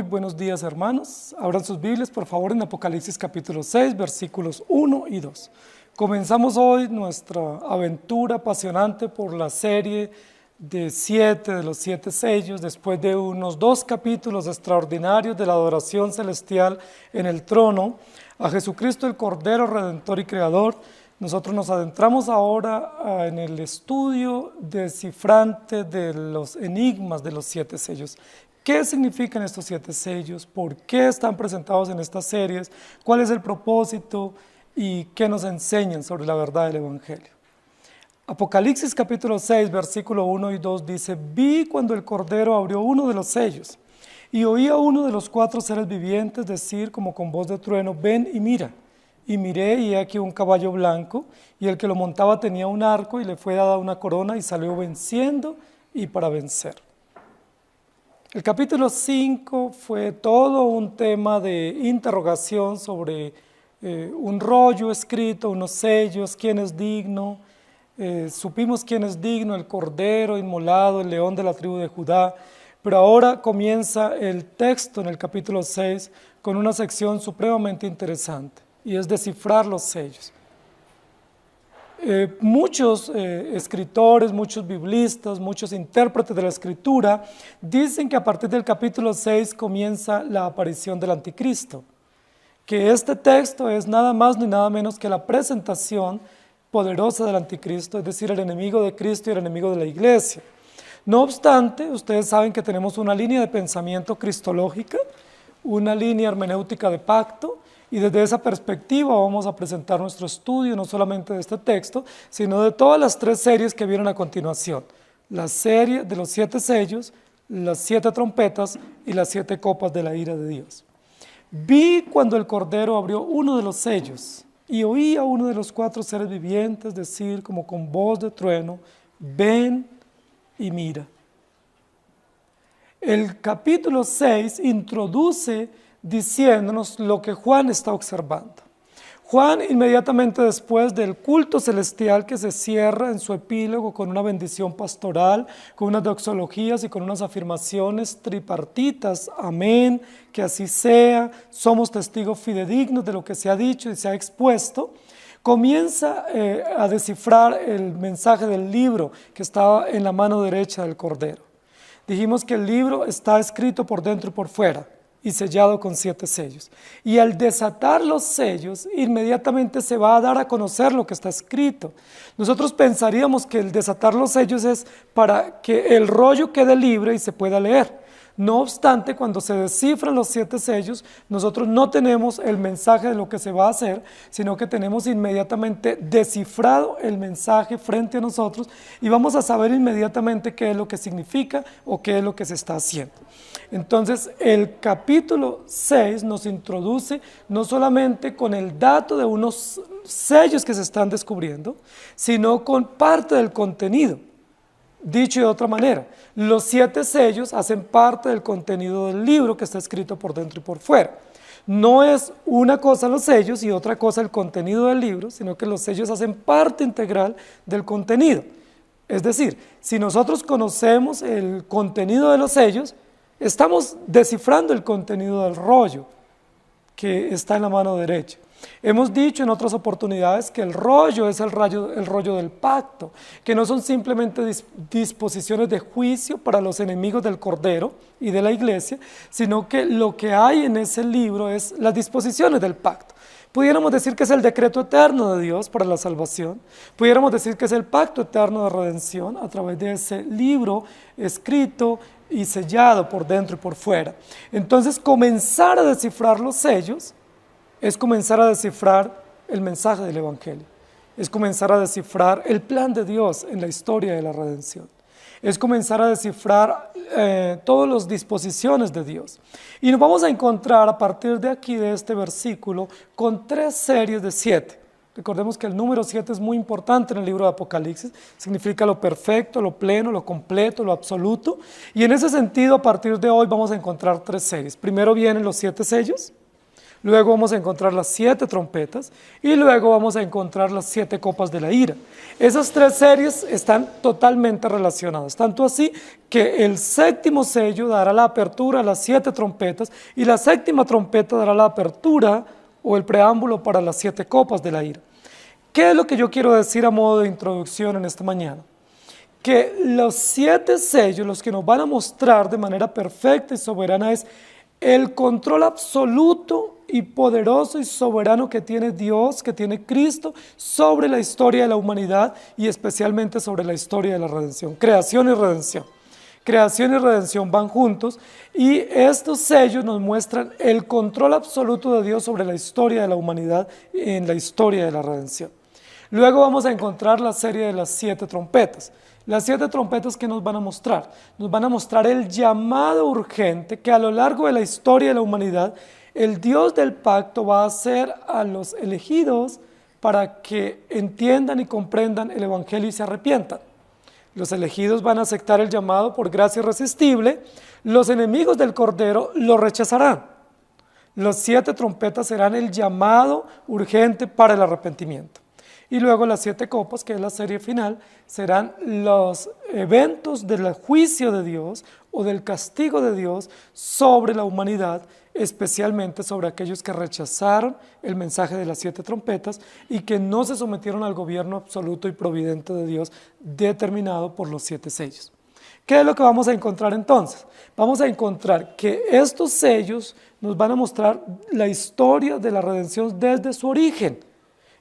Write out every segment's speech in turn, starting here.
buenos días, hermanos. Abran sus Biblias, por favor, en Apocalipsis capítulo 6, versículos 1 y 2. Comenzamos hoy nuestra aventura apasionante por la serie de los 7 sellos, después de unos 2 capítulos extraordinarios de la adoración celestial en el trono, a Jesucristo el Cordero Redentor y Creador. Nosotros nos adentramos ahora en el estudio descifrante de los enigmas de los 7 sellos. ¿Qué significan estos 7 sellos? ¿Por qué están presentados en estas series? ¿Cuál es el propósito? ¿Y qué nos enseñan sobre la verdad del Evangelio? Apocalipsis capítulo 6, versículo 1 y 2 dice: Vi cuando el Cordero abrió uno de los sellos, y oí a uno de los 4 seres vivientes decir como con voz de trueno: ven y mira. Y miré, y he aquí un caballo blanco, y el que lo montaba tenía un arco, y le fue dada una corona, y salió venciendo y para vencer. El capítulo 5 fue todo un tema de interrogación sobre un rollo escrito, unos sellos, quién es digno. Supimos quién es digno: el Cordero inmolado, el león de la tribu de Judá. Pero ahora comienza el texto en el capítulo 6 con una sección supremamente interesante, y es descifrar los sellos. Muchos escritores, muchos biblistas, muchos intérpretes de la Escritura dicen que a partir del capítulo 6 comienza la aparición del Anticristo, que este texto es nada más ni nada menos que la presentación poderosa del Anticristo, es decir, el enemigo de Cristo y el enemigo de la Iglesia. No obstante, ustedes saben que tenemos una línea de pensamiento cristológica, una línea hermenéutica de pacto, y desde esa perspectiva vamos a presentar nuestro estudio, no solamente de este texto, sino de todas las 3 series que vienen a continuación. La serie de los 7 sellos, las 7 trompetas y las 7 copas de la ira de Dios. Vi cuando el Cordero abrió uno de los sellos, y oí a uno de los 4 seres vivientes decir como con voz de trueno: ven y mira. El capítulo 6 introduce diciéndonos lo que Juan está observando. Juan, inmediatamente después del culto celestial que se cierra en su epílogo con una bendición pastoral, con unas doxologías y con unas afirmaciones tripartitas: amén, que así sea, somos testigos fidedignos de lo que se ha dicho y se ha expuesto, comienza a descifrar el mensaje del libro que estaba en la mano derecha del Cordero. Dijimos que el libro está escrito por dentro y por fuera y sellado con 7 sellos. Y al desatar los sellos, inmediatamente se va a dar a conocer lo que está escrito. Nosotros pensaríamos que el desatar los sellos es para que el rollo quede libre y se pueda leer. No obstante, cuando se descifran los 7 sellos, nosotros no tenemos el mensaje de lo que se va a hacer, sino que tenemos inmediatamente descifrado el mensaje frente a nosotros y vamos a saber inmediatamente qué es lo que significa o qué es lo que se está haciendo. Entonces, el capítulo 6 nos introduce no solamente con el dato de unos sellos que se están descubriendo, sino con parte del contenido. Dicho de otra manera, los 7 sellos hacen parte del contenido del libro que está escrito por dentro y por fuera. No es una cosa los sellos y otra cosa el contenido del libro, sino que los sellos hacen parte integral del contenido. Es decir, si nosotros conocemos el contenido de los sellos, estamos descifrando el contenido del rollo que está en la mano derecha. Hemos dicho en otras oportunidades que el rollo es el rollo del pacto, que no son simplemente disposiciones de juicio para los enemigos del Cordero y de la Iglesia, sino que lo que hay en ese libro es las disposiciones del pacto. Pudiéramos decir que es el decreto eterno de Dios para la salvación, pudiéramos decir que es el pacto eterno de redención a través de ese libro escrito y sellado por dentro y por fuera. Entonces, comenzar a descifrar los sellos es comenzar a descifrar el mensaje del Evangelio, es comenzar a descifrar el plan de Dios en la historia de la redención, es comenzar a descifrar todas las disposiciones de Dios. Y nos vamos a encontrar a partir de aquí, de este versículo, con 3 series de 7. Recordemos que el número 7 es muy importante en el libro de Apocalipsis, significa lo perfecto, lo pleno, lo completo, lo absoluto. Y en ese sentido, a partir de hoy vamos a encontrar 3 series. Primero vienen los 7 sellos. luego vamos a encontrar las 7 trompetas y luego vamos a encontrar las 7 copas de la ira. Esas 3 series están totalmente relacionadas, tanto así que el 7º sello dará la apertura a las 7 trompetas y la 7ª trompeta dará la apertura o el preámbulo para las 7 copas de la ira. ¿Qué es lo que yo quiero decir a modo de introducción en esta mañana? Que los 7 sellos, los que nos van a mostrar de manera perfecta y soberana, es el control absoluto y poderoso y soberano que tiene Dios, que tiene Cristo, sobre la historia de la humanidad y especialmente sobre la historia de la redención. Creación y redención. Creación y redención van juntos y estos sellos nos muestran el control absoluto de Dios sobre la historia de la humanidad en la historia de la redención. Luego vamos a encontrar la serie de las 7 trompetas. Las 7 trompetas que nos van a mostrar. Nos van a mostrar el llamado urgente que a lo largo de la historia de la humanidad el Dios del pacto va a hacer a los elegidos para que entiendan y comprendan el Evangelio y se arrepientan. Los elegidos van a aceptar el llamado por gracia irresistible, los enemigos del Cordero lo rechazarán. Las 7 trompetas serán el llamado urgente para el arrepentimiento. Y luego las 7 copas, que es la serie final, serán los eventos del juicio de Dios o del castigo de Dios sobre la humanidad, especialmente sobre aquellos que rechazaron el mensaje de las 7 trompetas y que no se sometieron al gobierno absoluto y providente de Dios determinado por los 7 sellos. ¿Qué es lo que vamos a encontrar entonces? Vamos a encontrar que estos sellos nos van a mostrar la historia de la redención desde su origen.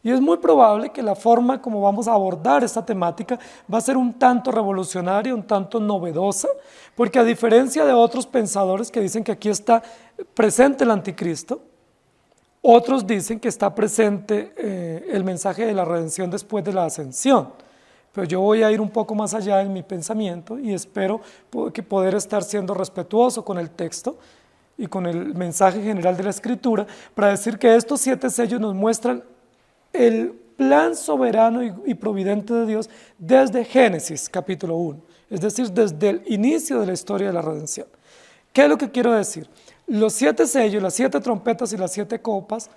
Y es muy probable que la forma como vamos a abordar esta temática va a ser un tanto revolucionaria, un tanto novedosa, porque a diferencia de otros pensadores que dicen que aquí está presente el anticristo, otros dicen que está presente el mensaje de la redención después de la ascensión. Pero yo voy a ir un poco más allá en mi pensamiento y espero poder estar siendo respetuoso con el texto y con el mensaje general de la Escritura para decir que estos 7 sellos nos muestran el plan soberano y providente de Dios desde Génesis capítulo 1, es decir, desde el inicio de la historia de la redención. ¿Qué es lo que quiero decir? Los 7 sellos, las 7 trompetas y las 7 copas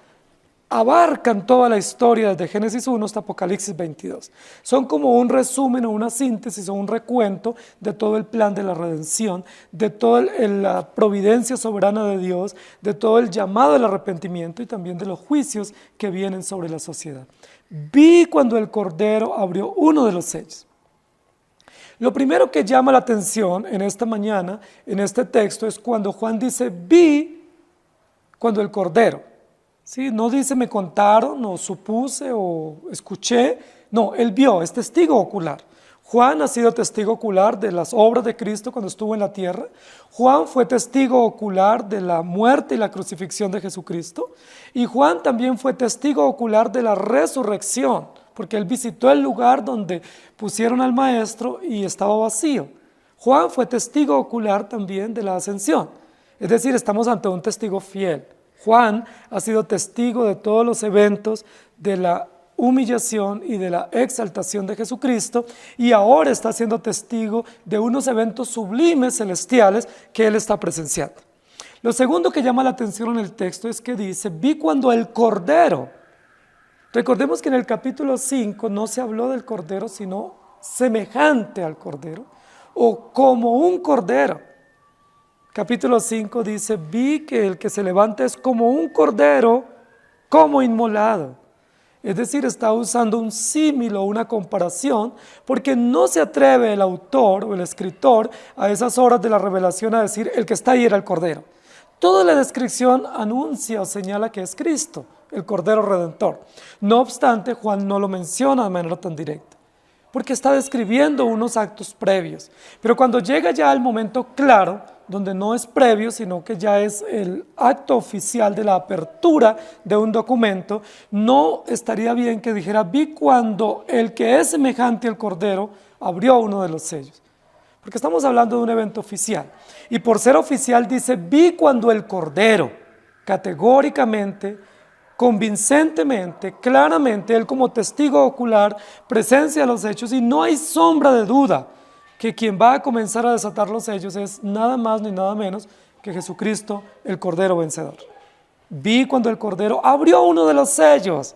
abarcan toda la historia desde Génesis 1 hasta Apocalipsis 22. Son como un resumen o una síntesis o un recuento de todo el plan de la redención, de toda la providencia soberana de Dios, de todo el llamado al arrepentimiento y también de los juicios que vienen sobre la sociedad. Vi cuando el Cordero abrió uno de los sellos. Lo primero que llama la atención en esta mañana, en este texto, es cuando Juan dice, vi cuando el Cordero. ¿Sí? No dice me contaron o supuse o escuché, no, él vio, es testigo ocular. Juan ha sido testigo ocular de las obras de Cristo cuando estuvo en la tierra. Juan fue testigo ocular de la muerte y la crucifixión de Jesucristo. Y Juan también fue testigo ocular de la resurrección, porque él visitó el lugar donde pusieron al maestro y estaba vacío. Juan fue testigo ocular también de la ascensión. Es decir, estamos ante un testigo fiel. Juan ha sido testigo de todos los eventos de la humillación y de la exaltación de Jesucristo y ahora está siendo testigo de unos eventos sublimes celestiales que él está presenciando. Lo segundo que llama la atención en el texto es que dice, vi cuando el Cordero. Recordemos que en el capítulo 5 no se habló del Cordero, sino semejante al Cordero o como un Cordero. Capítulo 5 dice, vi que el que se levanta es como un cordero, como inmolado. Es decir, está usando un símil o una comparación, porque no se atreve el autor o el escritor a esas horas de la revelación a decir, el que está ahí era el cordero. Toda la descripción anuncia o señala que es Cristo, el Cordero Redentor. No obstante, Juan no lo menciona de manera tan directa, porque está describiendo unos actos previos. Pero cuando llega ya al momento claro, donde no es previo, sino que ya es el acto oficial de la apertura de un documento, no estaría bien que dijera, vi cuando el que es semejante al Cordero abrió uno de los sellos. Porque estamos hablando de un evento oficial. Y por ser oficial dice, vi cuando el Cordero, categóricamente, convincentemente, claramente, él como testigo ocular, presencia los hechos y no hay sombra de duda que quien va a comenzar a desatar los sellos es nada más ni nada menos que Jesucristo, el Cordero vencedor. Vi cuando el Cordero abrió uno de los sellos.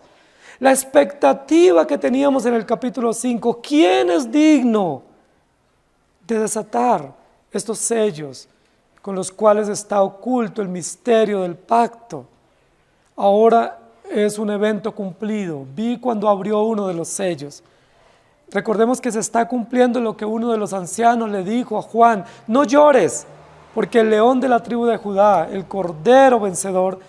La expectativa que teníamos en el capítulo 5, ¿quién es digno de desatar estos sellos con los cuales está oculto el misterio del pacto? Ahora es un evento cumplido. Vi cuando abrió uno de los sellos. Recordemos que se está cumpliendo lo que uno de los ancianos le dijo a Juan: no llores, porque el león de la tribu de Judá, el Cordero vencedor,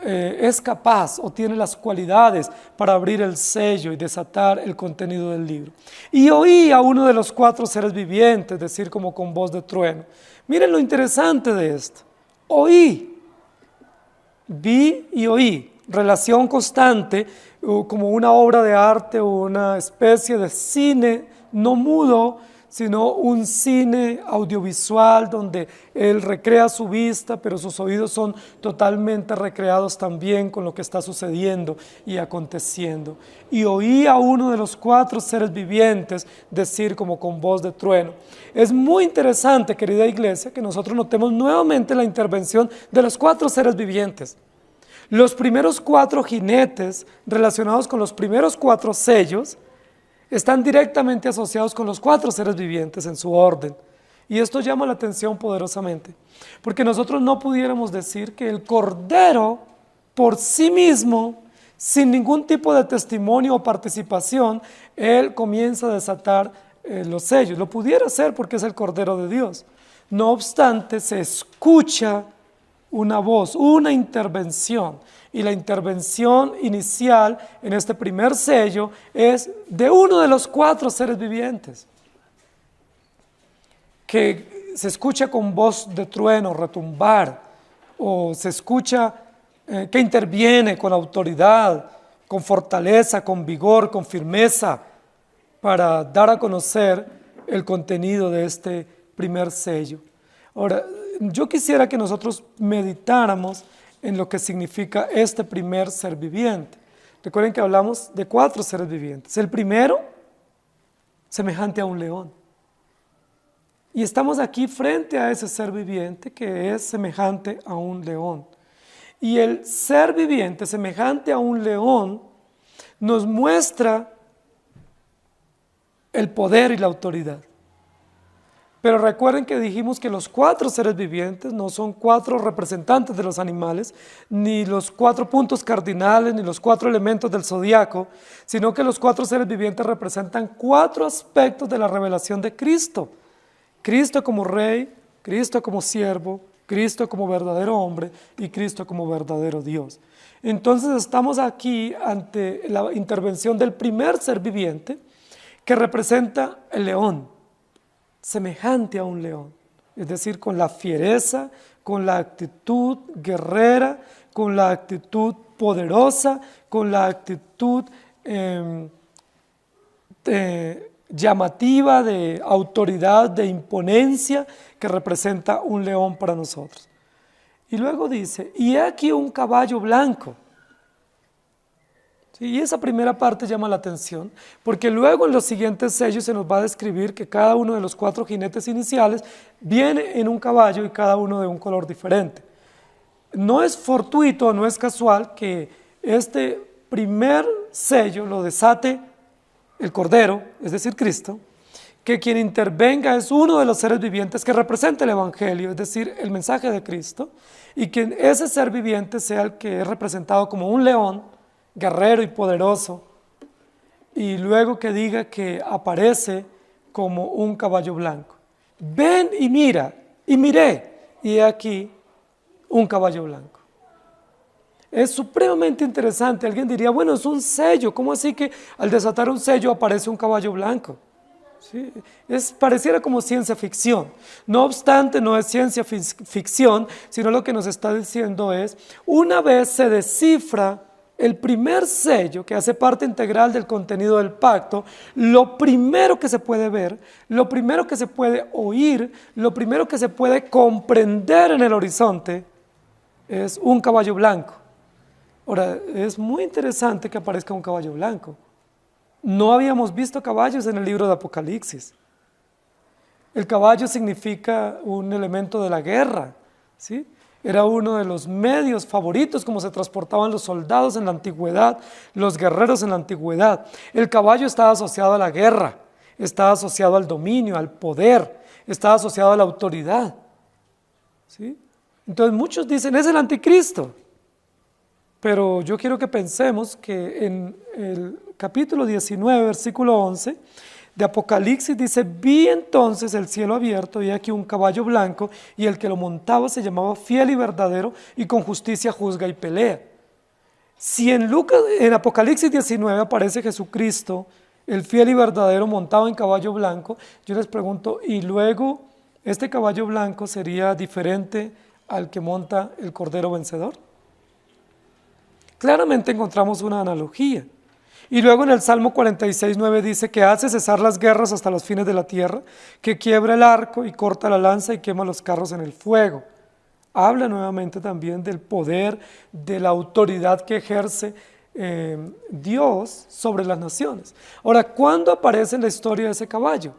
es capaz o tiene las cualidades para abrir el sello y desatar el contenido del libro. Y oí a uno de los 4 seres vivientes decir como con voz de trueno. Miren lo interesante de esto. Oí, vi y oí, relación constante, como una obra de arte o una especie de cine no mudo, sino un cine audiovisual donde él recrea su vista, pero sus oídos son totalmente recreados también con lo que está sucediendo y aconteciendo. Y oí a uno de los 4 seres vivientes decir como con voz de trueno. Es muy interesante, querida iglesia, que nosotros notemos nuevamente la intervención de los 4 seres vivientes. Los primeros 4 jinetes relacionados con los primeros 4 sellos están directamente asociados con los 4 seres vivientes en su orden. Y esto llama la atención poderosamente, porque nosotros no pudiéramos decir que el Cordero por sí mismo, sin ningún tipo de testimonio o participación, él comienza a desatar los sellos. Lo pudiera hacer porque es el Cordero de Dios. No obstante, se escucha una voz, una intervención, y la intervención inicial en este primer sello es de uno de los 4 seres vivientes, que se escucha con voz de trueno, retumbar, o se escucha que interviene con autoridad, con fortaleza, con vigor, con firmeza, para dar a conocer el contenido de este primer sello. Ahora, yo quisiera que nosotros meditáramos en lo que significa este primer ser viviente. Recuerden que hablamos de 4 seres vivientes. El primero, semejante a un león. Y estamos aquí frente a ese ser viviente que es semejante a un león. Y el ser viviente semejante a un león nos muestra el poder y la autoridad. Pero recuerden que dijimos que los 4 seres vivientes no son 4 representantes de los animales, ni los 4 puntos cardinales, ni los 4 elementos del zodiaco, sino que los 4 seres vivientes representan 4 aspectos de la revelación de Cristo. Cristo como Rey, Cristo como siervo, Cristo como verdadero hombre y Cristo como verdadero Dios. Entonces estamos aquí ante la intervención del primer ser viviente que representa el león, semejante a un león, es decir, con la fiereza, con la actitud guerrera, con la actitud poderosa, con la actitud llamativa de autoridad, de imponencia que representa un león para nosotros. Y luego dice, y he aquí un caballo blanco. Y esa primera parte llama la atención, porque luego en los siguientes sellos se nos va a describir que cada uno de los 4 jinetes iniciales viene en un caballo y cada uno de un color diferente. No es fortuito, no es casual que este primer sello lo desate el Cordero, es decir, Cristo, que quien intervenga es uno de los seres vivientes que representa el Evangelio, es decir, el mensaje de Cristo, y que ese ser viviente sea el que es representado como un león, guerrero y poderoso, y luego que diga que aparece como un caballo blanco. Ven y mira, y miré, y he aquí un caballo blanco. Es supremamente interesante. Alguien diría, bueno, es un sello, ¿cómo así que al desatar un sello aparece un caballo blanco? ¿Sí? Pareciera como ciencia ficción. No obstante, no es ciencia ficción, sino lo que nos está diciendo es, una vez se descifra el primer sello que hace parte integral del contenido del pacto, lo primero que se puede ver, lo primero que se puede oír, lo primero que se puede comprender en el horizonte es un caballo blanco. Ahora, es muy interesante que aparezca un caballo blanco. No habíamos visto caballos en el libro de Apocalipsis. El caballo significa un elemento de la guerra, ¿sí? Era uno de los medios favoritos como se transportaban los soldados en la antigüedad, los guerreros en la antigüedad. El caballo estaba asociado a la guerra, estaba asociado al dominio, al poder, estaba asociado a la autoridad. ¿Sí? Entonces muchos dicen, es el anticristo. Pero yo quiero que pensemos que en el capítulo 19, versículo 11 de Apocalipsis dice, vi entonces el cielo abierto y aquí un caballo blanco y el que lo montaba se llamaba Fiel y Verdadero y con justicia juzga y pelea. Si en Apocalipsis 19 aparece Jesucristo, el fiel y verdadero montado en caballo blanco, yo les pregunto, ¿y luego este caballo blanco sería diferente al que monta el Cordero Vencedor? Claramente encontramos una analogía. Y luego en el Salmo 46:9 dice que hace cesar las guerras hasta los fines de la tierra, que quiebra el arco y corta la lanza y quema los carros en el fuego. Habla nuevamente también del poder, de la autoridad que ejerce Dios sobre las naciones. Ahora, ¿cuándo aparece en la historia de ese caballo?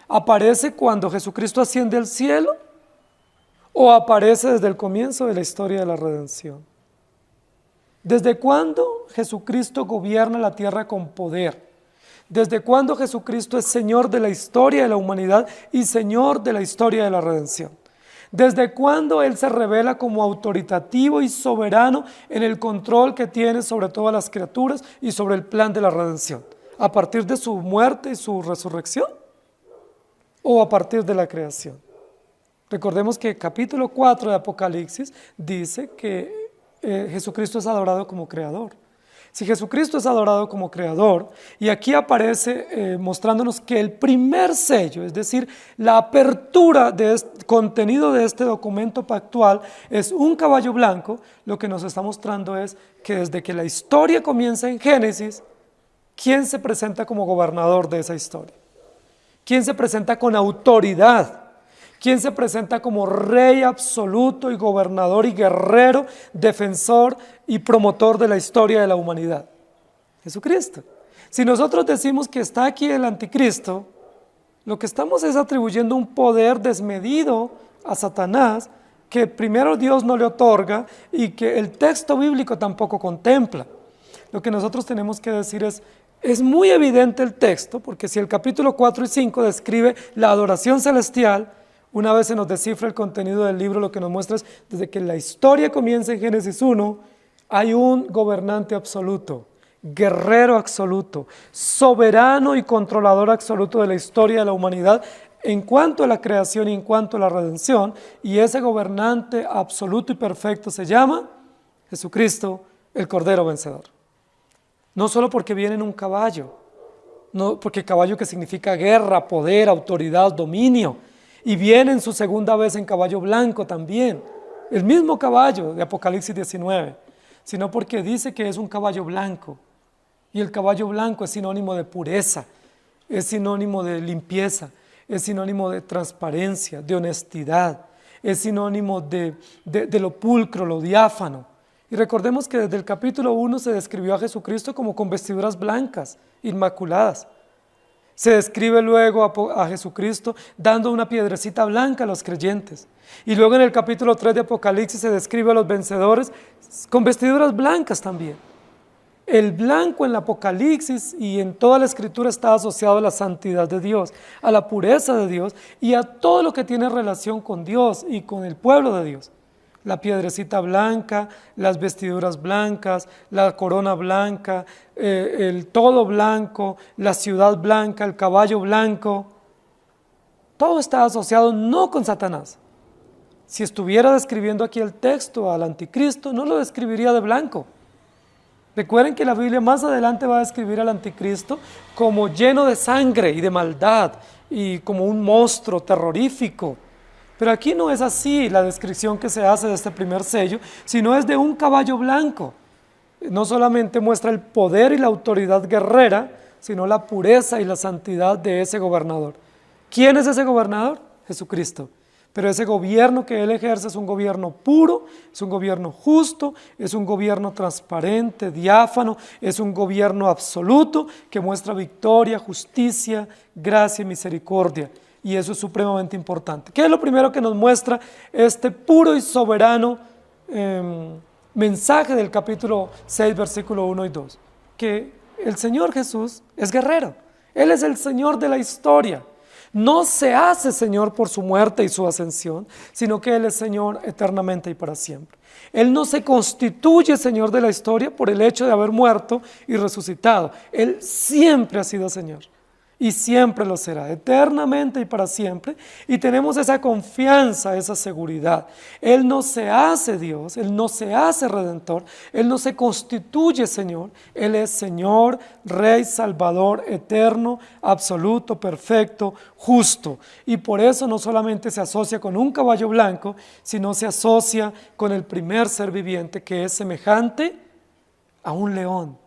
¿Aparece cuando Jesucristo asciende al cielo? ¿O aparece desde el comienzo de la historia de la redención? ¿Desde cuándo Jesucristo gobierna la tierra con poder? ¿Desde cuándo Jesucristo es Señor de la historia de la humanidad y Señor de la historia de la redención? ¿Desde cuándo Él se revela como autoritativo y soberano en el control que tiene sobre todas las criaturas y sobre el plan de la redención? ¿A partir de su muerte y su resurrección? ¿O a partir de la creación? Recordemos que capítulo 4 de Apocalipsis dice que Jesucristo es adorado como creador. Si Jesucristo es adorado como creador, y aquí aparece mostrándonos que el primer sello, es decir, la apertura de contenido de este documento pactual es un caballo blanco, lo que nos está mostrando es que desde que la historia comienza en Génesis, ¿quién se presenta como gobernador de esa historia? ¿Quién se presenta con autoridad? ¿Quién se presenta como rey absoluto y gobernador y guerrero, defensor y promotor de la historia de la humanidad? Jesucristo. Si nosotros decimos que está aquí el anticristo, lo que estamos es atribuyendo un poder desmedido a Satanás que primero Dios no le otorga y que el texto bíblico tampoco contempla. Lo que nosotros tenemos que decir es muy evidente el texto, porque si el capítulo 4 y 5 describe la adoración celestial, una vez se nos descifra el contenido del libro, lo que nos muestra es, desde que la historia comienza en Génesis 1, hay un gobernante absoluto, guerrero absoluto, soberano y controlador absoluto de la historia de la humanidad en cuanto a la creación y en cuanto a la redención, y ese gobernante absoluto y perfecto se llama Jesucristo, el Cordero Vencedor. No solo porque viene en un caballo, no porque caballo que significa guerra, poder, autoridad, dominio, y viene en su segunda vez en caballo blanco también, el mismo caballo de Apocalipsis 19, sino porque dice que es un caballo blanco, y el caballo blanco es sinónimo de pureza, es sinónimo de limpieza, es sinónimo de transparencia, de honestidad, es sinónimo de lo pulcro, lo diáfano. Y recordemos que desde el capítulo 1 se describió a Jesucristo como con vestiduras blancas, inmaculadas. Se describe luego a Jesucristo dando una piedrecita blanca a los creyentes. Y luego en el capítulo 3 de Apocalipsis se describe a los vencedores con vestiduras blancas también. El blanco en el Apocalipsis y en toda la Escritura está asociado a la santidad de Dios, a la pureza de Dios y a todo lo que tiene relación con Dios y con el pueblo de Dios. La piedrecita blanca, las vestiduras blancas, la corona blanca, el todo blanco, la ciudad blanca, el caballo blanco. Todo está asociado no con Satanás. Si estuviera describiendo aquí el texto al anticristo, no lo describiría de blanco. Recuerden que la Biblia más adelante va a describir al anticristo como lleno de sangre y de maldad y como un monstruo terrorífico. Pero aquí no es así la descripción que se hace de este primer sello, sino es de un caballo blanco. No solamente muestra el poder y la autoridad guerrera, sino la pureza y la santidad de ese gobernador. ¿Quién es ese gobernador? Jesucristo. Pero ese gobierno que Él ejerce es un gobierno puro, es un gobierno justo, es un gobierno transparente, diáfano, es un gobierno absoluto que muestra victoria, justicia, gracia y misericordia. Y eso es supremamente importante. ¿Qué es lo primero que nos muestra este puro y soberano mensaje del capítulo 6, versículo 1 y 2, que el Señor Jesús es guerrero. Él es el Señor de la historia. No se hace Señor por su muerte y su ascensión, sino que Él es Señor eternamente y para siempre. Él no se constituye Señor de la historia por el hecho de haber muerto y resucitado. Él siempre ha sido Señor y siempre lo será, eternamente y para siempre. Y tenemos esa confianza, esa seguridad. Él no se hace Dios, Él no se hace Redentor, Él no se constituye Señor. Él es Señor, Rey, Salvador, eterno, absoluto, perfecto, justo. Y por eso no solamente se asocia con un caballo blanco, sino se asocia con el primer ser viviente que es semejante a un león,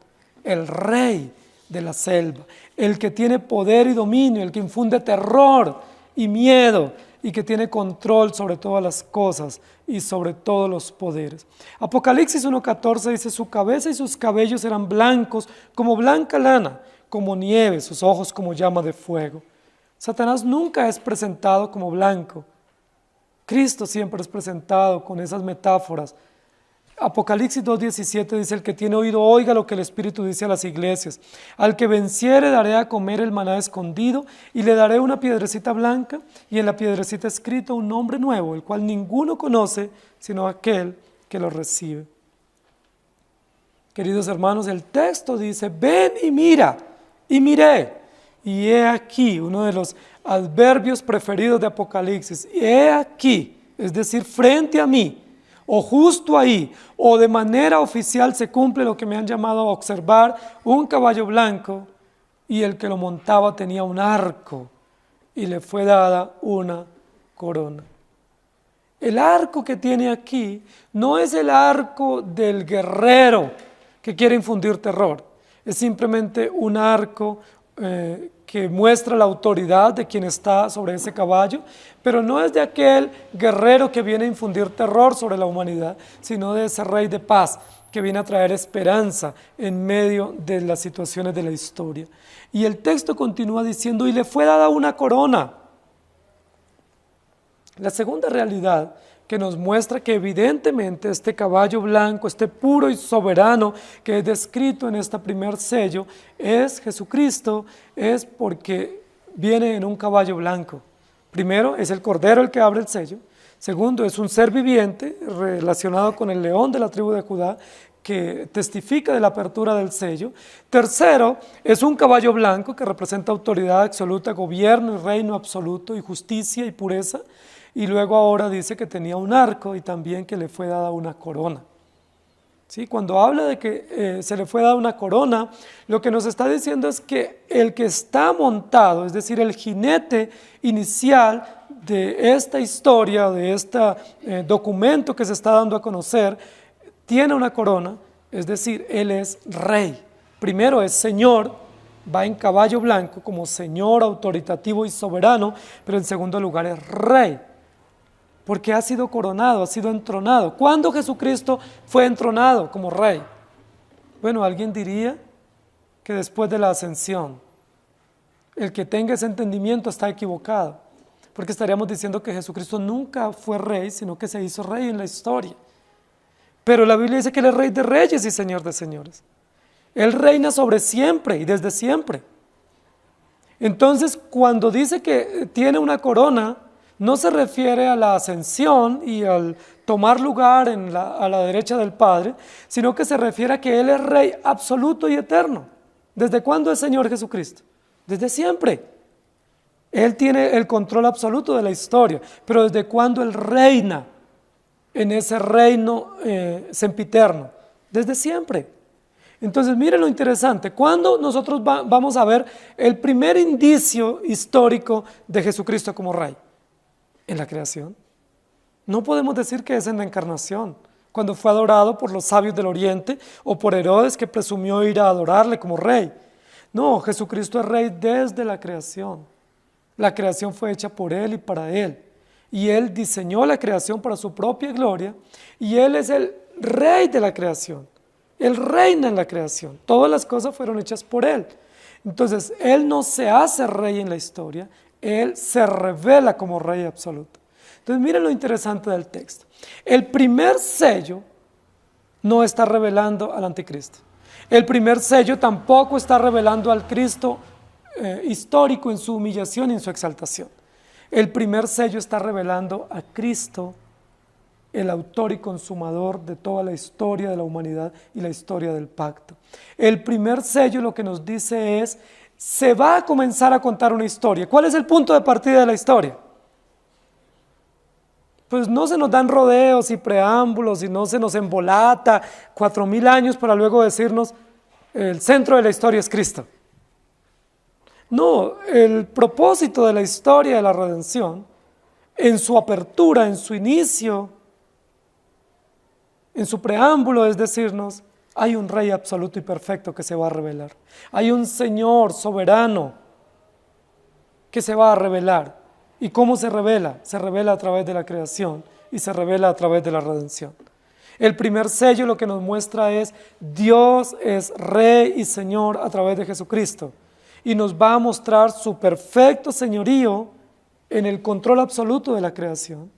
el Rey de la selva, el que tiene poder y dominio, el que infunde terror y miedo y que tiene control sobre todas las cosas y sobre todos los poderes. Apocalipsis 1:14 dice: su cabeza y sus cabellos eran blancos como blanca lana, como nieve, sus ojos como llama de fuego. Satanás nunca es presentado como blanco. Cristo siempre es presentado con esas metáforas. Apocalipsis 2:17 dice: el que tiene oído oiga lo que el Espíritu dice a las iglesias. Al que venciere daré a comer el maná escondido y le daré una piedrecita blanca y en la piedrecita escrito un nombre nuevo, el cual ninguno conoce sino aquel que lo recibe. Queridos hermanos, el texto dice: ven y mira, y miré. Y he aquí, uno de los adverbios preferidos de Apocalipsis, he aquí, es decir, frente a mí, o justo ahí, o de manera oficial se cumple lo que me han llamado a observar, un caballo blanco, y el que lo montaba tenía un arco, y le fue dada una corona. El arco que tiene aquí no es el arco del guerrero que quiere infundir terror, es simplemente un arco que muestra la autoridad de quien está sobre ese caballo, pero no es de aquel guerrero que viene a infundir terror sobre la humanidad, sino de ese rey de paz que viene a traer esperanza en medio de las situaciones de la historia. Y el texto continúa diciendo: y le fue dada una corona. La segunda realidad que nos muestra que evidentemente este caballo blanco, este puro y soberano que es descrito en este primer sello, es Jesucristo, es porque viene en un caballo blanco. Primero, es el Cordero el que abre el sello. Segundo, es un ser viviente relacionado con el león de la tribu de Judá, que testifica de la apertura del sello. Tercero, es un caballo blanco que representa autoridad absoluta, gobierno y reino absoluto y justicia y pureza. Y luego ahora dice que tenía un arco y también que le fue dada una corona. ¿Sí? Cuando habla de que se le fue dada una corona, lo que nos está diciendo es que el que está montado, es decir, el jinete inicial de esta historia, de este documento que se está dando a conocer, tiene una corona, es decir, él es rey. Primero es señor, va en caballo blanco como señor autoritativo y soberano, pero en segundo lugar es rey, porque ha sido coronado, ha sido entronado. ¿Cuándo Jesucristo fue entronado como rey? Bueno, alguien diría que después de la ascensión. El que tenga ese entendimiento está equivocado, porque estaríamos diciendo que Jesucristo nunca fue rey, sino que se hizo rey en la historia. Pero la Biblia dice que Él es Rey de reyes y Señor de señores. Él reina sobre siempre y desde siempre. Entonces, cuando dice que tiene una corona, no se refiere a la ascensión y al tomar lugar a la derecha del Padre, sino que se refiere a que Él es Rey absoluto y eterno. ¿Desde cuándo es Señor Jesucristo? Desde siempre. Él tiene el control absoluto de la historia, pero ¿desde cuándo Él reina en ese reino sempiterno? Desde siempre. Entonces, miren lo interesante, ¿cuándo nosotros vamos a ver el primer indicio histórico de Jesucristo como Rey? En la creación. No podemos decir que es en la encarnación, cuando fue adorado por los sabios del oriente o por Herodes, que presumió ir a adorarle como rey. No, Jesucristo es rey desde la creación. La creación fue hecha por Él y para Él. Y Él diseñó la creación para su propia gloria y Él es el rey de la creación. Él reina en la creación. Todas las cosas fueron hechas por Él. Entonces, Él no se hace rey en la historia, Él se revela como Rey absoluto. Entonces miren lo interesante del texto. El primer sello no está revelando al anticristo. El primer sello tampoco está revelando al Cristo histórico en su humillación y en su exaltación. El primer sello está revelando a Cristo, el autor y consumador de toda la historia de la humanidad y la historia del pacto. El primer sello lo que nos dice es, se va a comenzar a contar una historia. ¿Cuál es el punto de partida de la historia? Pues no se nos dan rodeos y preámbulos y no se nos embolata 4000 años para luego decirnos el centro de la historia es Cristo. No, el propósito de la historia de la redención, en su apertura, en su inicio, en su preámbulo, es decirnos, hay un Rey absoluto y perfecto que se va a revelar. Hay un Señor soberano que se va a revelar. ¿Y cómo se revela? Se revela a través de la creación y se revela a través de la redención. El primer sello lo que nos muestra es, Dios es Rey y Señor a través de Jesucristo. Y nos va a mostrar su perfecto señorío en el control absoluto de la creación.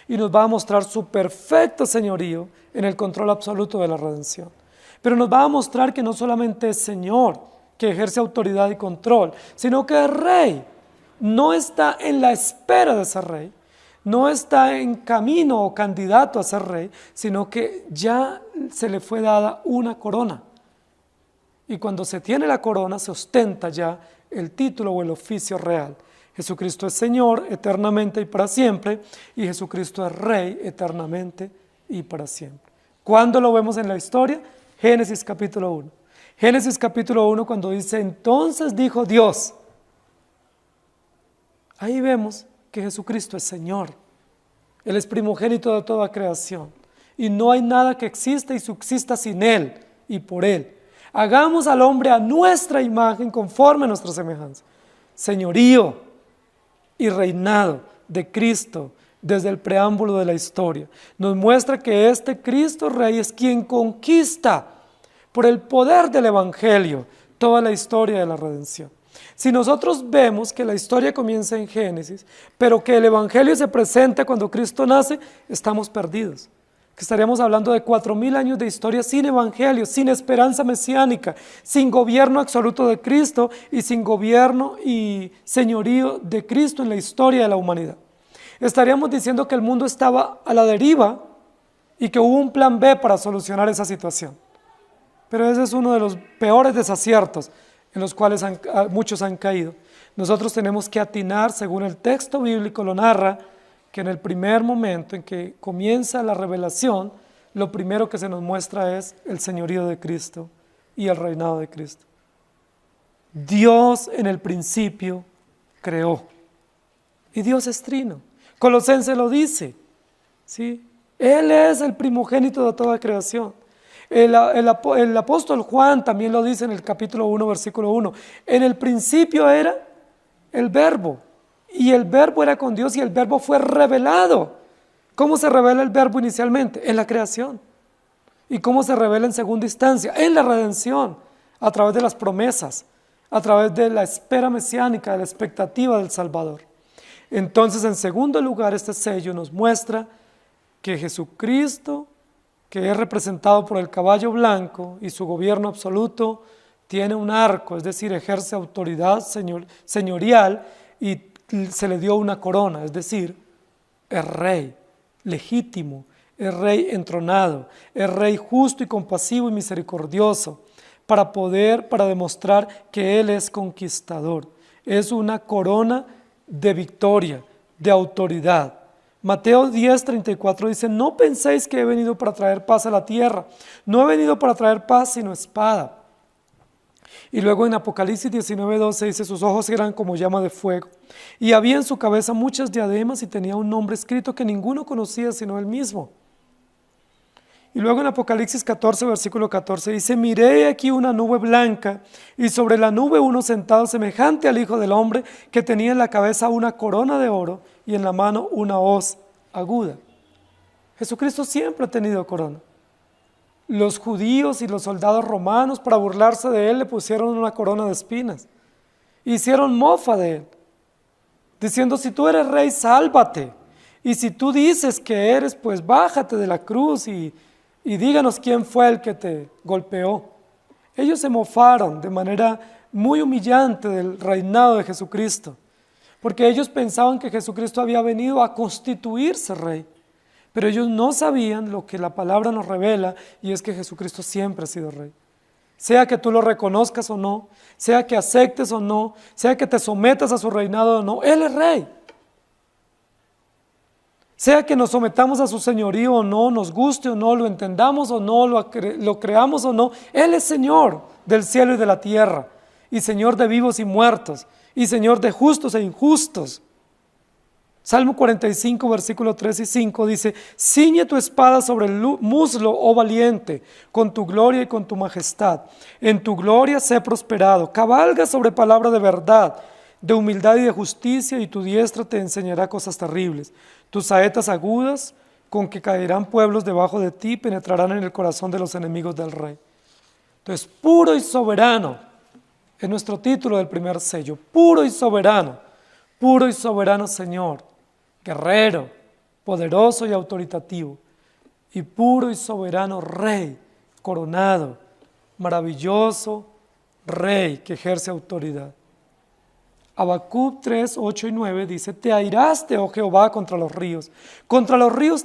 Y nos va a mostrar su perfecto señorío en el control absoluto de la redención. Pero nos va a mostrar que no solamente es Señor, que ejerce autoridad y control, sino que es Rey. No está en la espera de ser Rey, no está en camino o candidato a ser Rey, sino que ya se le fue dada una corona. Y cuando se tiene la corona, se ostenta ya el título o el oficio real. Jesucristo es Señor eternamente y para siempre, y Jesucristo es Rey eternamente y para siempre. ¿Cuándo lo vemos en la historia? Génesis capítulo 1. Génesis capítulo 1 cuando dice, entonces dijo Dios. Ahí vemos que Jesucristo es Señor. Él es primogénito de toda creación. Y no hay nada que exista y subsista sin Él y por Él. Hagamos al hombre a nuestra imagen conforme a nuestra semejanza. Señorío y reinado de Cristo desde el preámbulo de la historia. Nos muestra que este Cristo Rey es quien conquista por el poder del Evangelio toda la historia de la redención. Si nosotros vemos que la historia comienza en Génesis, pero que el Evangelio se presenta cuando Cristo nace, estamos perdidos. Que estaríamos hablando de 4000 años de historia sin Evangelio, sin esperanza mesiánica, sin gobierno absoluto de Cristo y sin gobierno y señorío de Cristo en la historia de la humanidad. Estaríamos diciendo que el mundo estaba a la deriva y que hubo un plan B para solucionar esa situación. Pero ese es uno de los peores desaciertos en los cuales muchos han caído. Nosotros tenemos que atinar, según el texto bíblico lo narra, que en el primer momento en que comienza la revelación, lo primero que se nos muestra es el señorío de Cristo y el reinado de Cristo. Dios en el principio creó, y Dios es trino. Colosenses lo dice, ¿sí? Él es el primogénito de toda creación. El apóstol Juan también lo dice en el capítulo 1, versículo 1. En el principio era el verbo, y el verbo era con Dios, y el verbo fue revelado. ¿Cómo se revela el verbo inicialmente? En la creación. ¿Y cómo se revela en segunda instancia? En la redención, a través de las promesas, a través de la espera mesiánica, de la expectativa del Salvador. Entonces, en segundo lugar, este sello nos muestra que Jesucristo, que es representado por el caballo blanco y su gobierno absoluto, tiene un arco, es decir, ejerce autoridad señorial y se le dio una corona, es decir, es rey legítimo, es rey entronado, es rey justo y compasivo y misericordioso, para demostrar que Él es conquistador. Es una corona de victoria, de autoridad. Mateo 10:34 dice, no penséis que he venido para traer paz a la tierra, no he venido para traer paz sino espada. Y luego en Apocalipsis 19:12 dice, sus ojos eran como llama de fuego, y había en su cabeza muchas diademas y tenía un nombre escrito que ninguno conocía sino él mismo. Y luego en Apocalipsis 14, versículo 14 dice, miré aquí una nube blanca y sobre la nube uno sentado semejante al Hijo del Hombre que tenía en la cabeza una corona de oro y en la mano una hoz aguda. Jesucristo siempre ha tenido corona. Los judíos y los soldados romanos para burlarse de Él le pusieron una corona de espinas. Hicieron mofa de Él, diciendo, si tú eres rey, sálvate. Y si tú dices que eres, pues bájate de la cruz y díganos quién fue el que te golpeó. Ellos se mofaron de manera muy humillante del reinado de Jesucristo, porque ellos pensaban que Jesucristo había venido a constituirse rey, pero ellos no sabían lo que la palabra nos revela, y es que Jesucristo siempre ha sido rey. Sea que tú lo reconozcas o no, sea que aceptes o no, sea que te sometas a su reinado o no, Él es rey. Sea que nos sometamos a su señorío o no, nos guste o no, lo entendamos o no, lo creamos o no, Él es Señor del cielo y de la tierra, y Señor de vivos y muertos, y Señor de justos e injustos. Salmo 45, versículos 3 y 5 dice: ciñe tu espada sobre el muslo, oh valiente, con tu gloria y con tu majestad. En tu gloria sé prosperado. Cabalga sobre palabra de verdad, de humildad y de justicia, y tu diestra te enseñará cosas terribles. Tus saetas agudas, con que caerán pueblos debajo de ti, penetrarán en el corazón de los enemigos del rey. Entonces, puro y soberano es nuestro título del primer sello. Puro y soberano Señor, guerrero, poderoso y autoritativo, y puro y soberano Rey, coronado, maravilloso Rey que ejerce autoridad. Habacuc 3, 8 y 9 dice: te airaste, oh Jehová, contra los ríos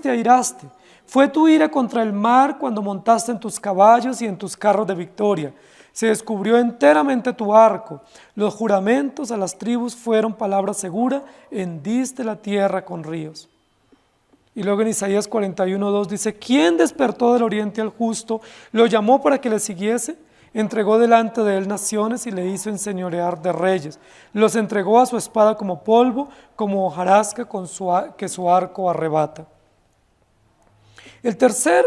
te airaste. Fue tu ira contra el mar cuando montaste en tus caballos y en tus carros de victoria. Se descubrió enteramente tu arco. Los juramentos a las tribus fueron palabra segura. Hendiste la tierra con ríos. Y luego en Isaías 41, 2 dice: ¿quién despertó del oriente al justo? Lo llamó para que le siguiese. Entregó delante de él naciones y le hizo enseñorear de reyes. Los entregó a su espada como polvo, como hojarasca que su arco arrebata. El tercer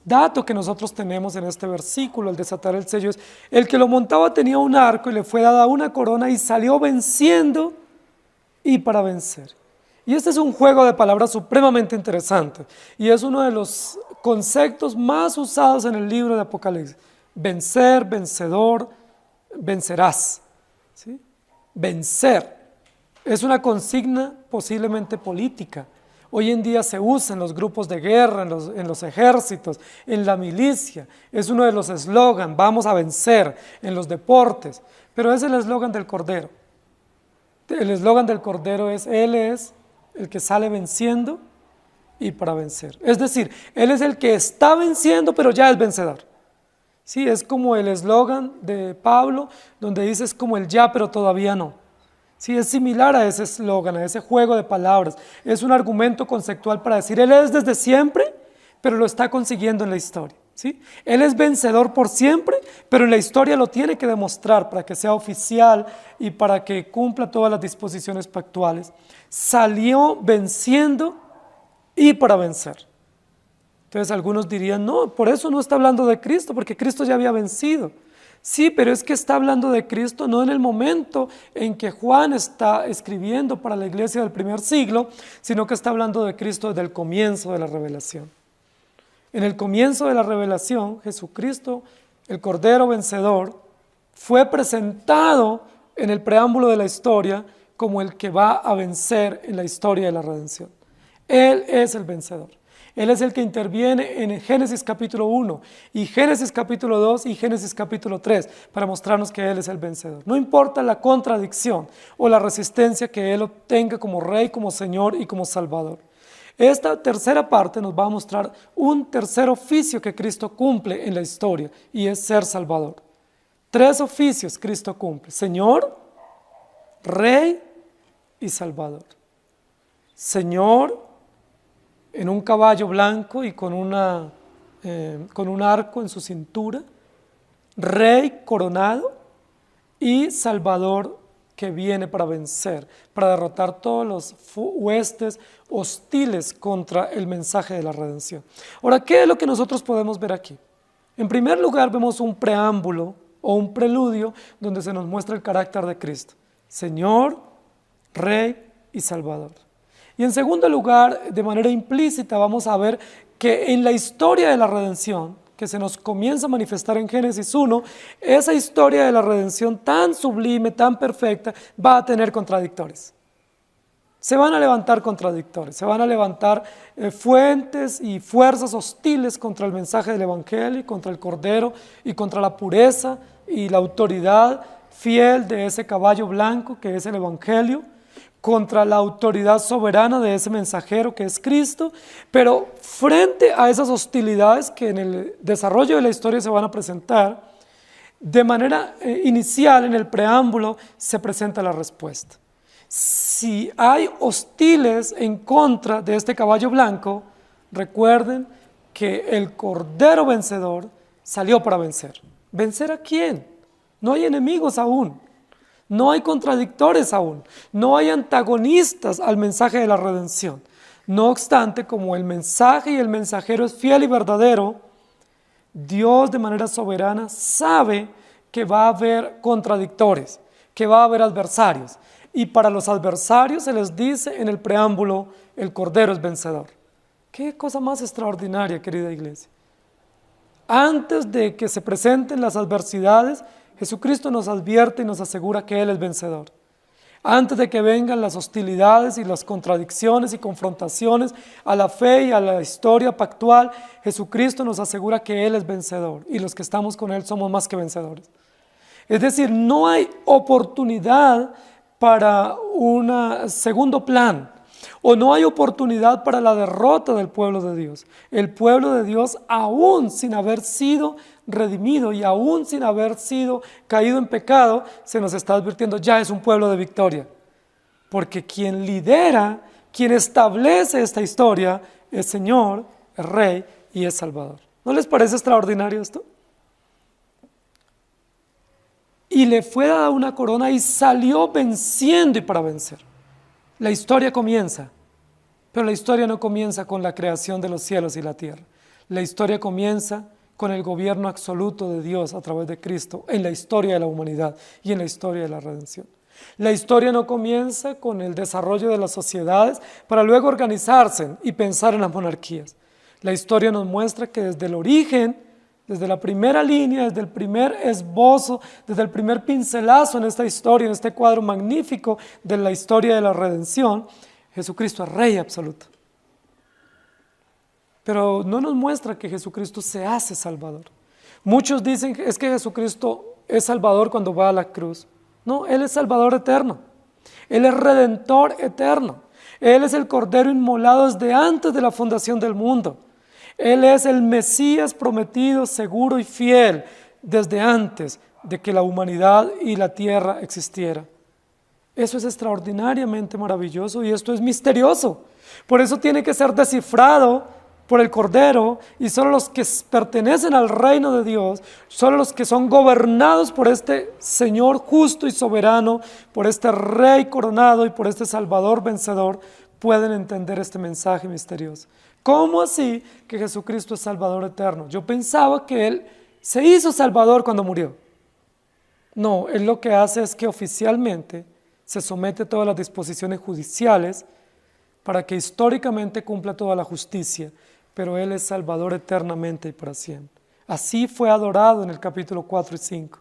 dato que nosotros tenemos en este versículo, al desatar el sello, es: el que lo montaba tenía un arco y le fue dada una corona y salió venciendo y para vencer. Y este es un juego de palabras supremamente interesante y es uno de los conceptos más usados en el libro de Apocalipsis. Vencer, vencedor, vencerás. ¿Sí? Vencer es una consigna posiblemente política. Hoy en día se usa en los grupos de guerra, en los ejércitos, en la milicia. Es uno de los eslogans: vamos a vencer, en los deportes. Pero es el eslogan del Cordero. El eslogan del Cordero es: Él es el que sale venciendo y para vencer. Es decir, Él es el que está venciendo, pero ya es vencedor. Sí, es como el eslogan de Pablo, donde dice: es como el ya, pero todavía no. Sí, es similar a ese eslogan, a ese juego de palabras. Es un argumento conceptual para decir: Él es desde siempre, pero lo está consiguiendo en la historia. ¿Sí? Él es vencedor por siempre, pero en la historia lo tiene que demostrar para que sea oficial y para que cumpla todas las disposiciones pactuales. Salió venciendo y para vencer. Entonces algunos dirían: no, por eso no está hablando de Cristo, porque Cristo ya había vencido. Sí, pero es que está hablando de Cristo no en el momento en que Juan está escribiendo para la iglesia del primer siglo, sino que está hablando de Cristo desde el comienzo de la revelación. En el comienzo de la revelación, Jesucristo, el Cordero vencedor, fue presentado en el preámbulo de la historia como el que va a vencer en la historia de la redención. Él es el vencedor. Él es el que interviene en Génesis capítulo 1 y Génesis capítulo 2 y Génesis capítulo 3 para mostrarnos que Él es el vencedor. No importa la contradicción o la resistencia que Él obtenga como Rey, como Señor y como Salvador. Esta tercera parte nos va a mostrar un tercer oficio que Cristo cumple en la historia y es ser Salvador. 3 oficios Cristo cumple: Señor, Rey y Salvador. Señor, en un caballo blanco y con un arco en su cintura, Rey coronado y Salvador que viene para vencer, para derrotar todos los huestes hostiles contra el mensaje de la redención. Ahora, ¿qué es lo que nosotros podemos ver aquí? En primer lugar, vemos un preámbulo o un preludio donde se nos muestra el carácter de Cristo: Señor, Rey y Salvador. Y en segundo lugar, de manera implícita, vamos a ver que en la historia de la redención, que se nos comienza a manifestar en Génesis 1, esa historia de la redención tan sublime, tan perfecta, va a tener contradictores. se van a levantar contradictores, se van a levantar fuentes y fuerzas hostiles contra el mensaje del Evangelio, y contra el Cordero, y contra la pureza y la autoridad fiel de ese caballo blanco que es el Evangelio, contra la autoridad soberana de ese mensajero que es Cristo, pero frente a esas hostilidades que en el desarrollo de la historia se van a presentar, de manera inicial en el preámbulo se presenta la respuesta. Si hay hostiles en contra de este caballo blanco, recuerden que el Cordero vencedor salió para vencer. ¿Vencer a quién? No hay enemigos aún. No hay contradictores aún, no hay antagonistas al mensaje de la redención. No obstante, como el mensaje y el mensajero es fiel y verdadero, Dios de manera soberana sabe que va a haber contradictores, que va a haber adversarios. Y para los adversarios se les dice en el preámbulo, el Cordero es vencedor. Qué cosa más extraordinaria, querida iglesia. Antes de que se presenten las adversidades, Jesucristo nos advierte y nos asegura que Él es vencedor. Antes de que vengan las hostilidades y las contradicciones y confrontaciones a la fe y a la historia pactual, Jesucristo nos asegura que Él es vencedor y los que estamos con Él somos más que vencedores. Es decir, no hay oportunidad para un segundo plan, o no hay oportunidad para la derrota del pueblo de Dios. El pueblo de Dios, aún sin haber sido redimido y aún sin haber sido caído en pecado, se nos está advirtiendo, ya es un pueblo de victoria. Porque quien lidera, quien establece esta historia, es Señor, es Rey y es Salvador. ¿No les parece extraordinario esto? Y le fue dada una corona y salió venciendo y para vencer. La historia comienza, pero la historia no comienza con la creación de los cielos y la tierra. La historia comienza con el gobierno absoluto de Dios a través de Cristo en la historia de la humanidad y en la historia de la redención. La historia no comienza con el desarrollo de las sociedades para luego organizarse y pensar en las monarquías. La historia nos muestra que desde el origen, desde la primera línea, desde el primer esbozo, desde el primer pincelazo en esta historia, en este cuadro magnífico de la historia de la redención, Jesucristo es Rey absoluto. Pero no nos muestra que Jesucristo se hace Salvador. Muchos dicen es que Jesucristo es Salvador cuando va a la cruz. No, Él es Salvador eterno. Él es Redentor eterno. Él es el Cordero inmolado desde antes de la fundación del mundo. Él es el Mesías prometido, seguro y fiel desde antes de que la humanidad y la tierra existiera. Eso es extraordinariamente maravilloso y esto es misterioso. Por eso tiene que ser descifrado por el Cordero, y solo los que pertenecen al reino de Dios, solo los que son gobernados por este Señor justo y soberano, por este Rey coronado y por este Salvador vencedor, pueden entender este mensaje misterioso. ¿Cómo así que Jesucristo es Salvador eterno? Yo pensaba que Él se hizo Salvador cuando murió. No, Él lo que hace es que oficialmente se somete a todas las disposiciones judiciales para que históricamente cumpla toda la justicia, pero Él es Salvador eternamente y para siempre. Así fue adorado en el capítulo 4 y 5.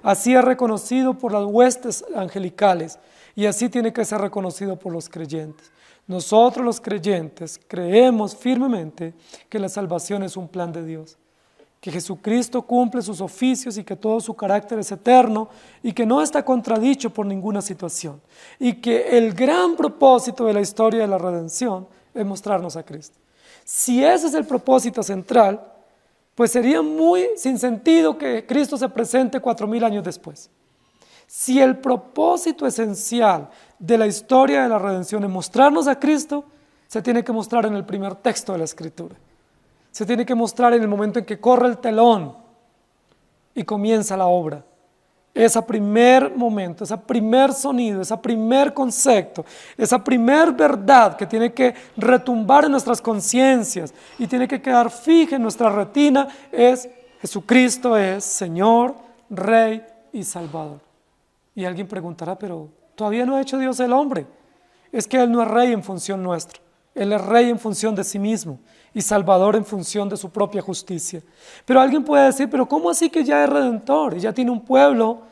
Así es reconocido por las huestes angelicales y así tiene que ser reconocido por los creyentes. Nosotros los creyentes creemos firmemente que la salvación es un plan de Dios, que Jesucristo cumple sus oficios y que todo su carácter es eterno y que no está contradicho por ninguna situación y que el gran propósito de la historia de la redención es mostrarnos a Cristo. Si ese es el propósito central, pues sería muy sin sentido que Cristo se presente 4000 años después. Si el propósito esencial de la historia de la redención es mostrarnos a Cristo, se tiene que mostrar en el primer texto de la Escritura. Se tiene que mostrar en el momento en que corre el telón y comienza la obra. Ese primer momento, ese primer sonido, ese primer concepto, esa primer verdad que tiene que retumbar en nuestras conciencias y tiene que quedar fija en nuestra retina es: Jesucristo es Señor, Rey y Salvador. Y alguien preguntará, pero todavía no ha hecho Dios el hombre. Es que Él no es Rey en función nuestra. Él es Rey en función de sí mismo y Salvador en función de su propia justicia. Pero alguien puede decir, pero ¿cómo así que ya es Redentor y ya tiene un pueblo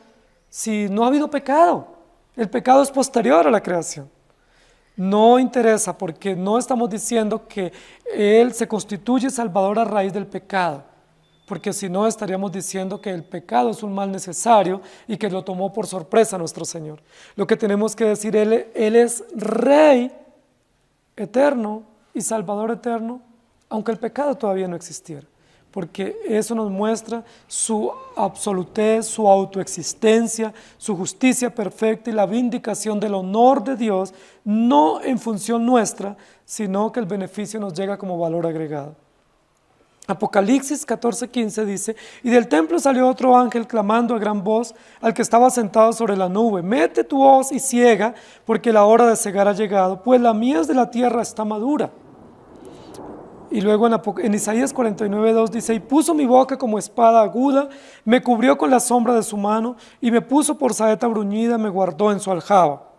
si no ha habido pecado? El pecado es posterior a la creación. No interesa porque no estamos diciendo que Él se constituye Salvador a raíz del pecado, porque si no estaríamos diciendo que el pecado es un mal necesario y que lo tomó por sorpresa nuestro Señor. Lo que tenemos que decir, Él es Rey eterno y Salvador eterno, aunque el pecado todavía no existiera, porque eso nos muestra su absolutez, su autoexistencia, su justicia perfecta y la vindicación del honor de Dios, no en función nuestra, sino que el beneficio nos llega como valor agregado. Apocalipsis 14:15 dice, y del templo salió otro ángel clamando a gran voz al que estaba sentado sobre la nube, mete tu hoz y ciega, porque la hora de cegar ha llegado, pues la mies de la tierra está madura. Y luego en Isaías 49:2 dice, y puso mi boca como espada aguda, me cubrió con la sombra de su mano, y me puso por saeta bruñida, me guardó en su aljaba.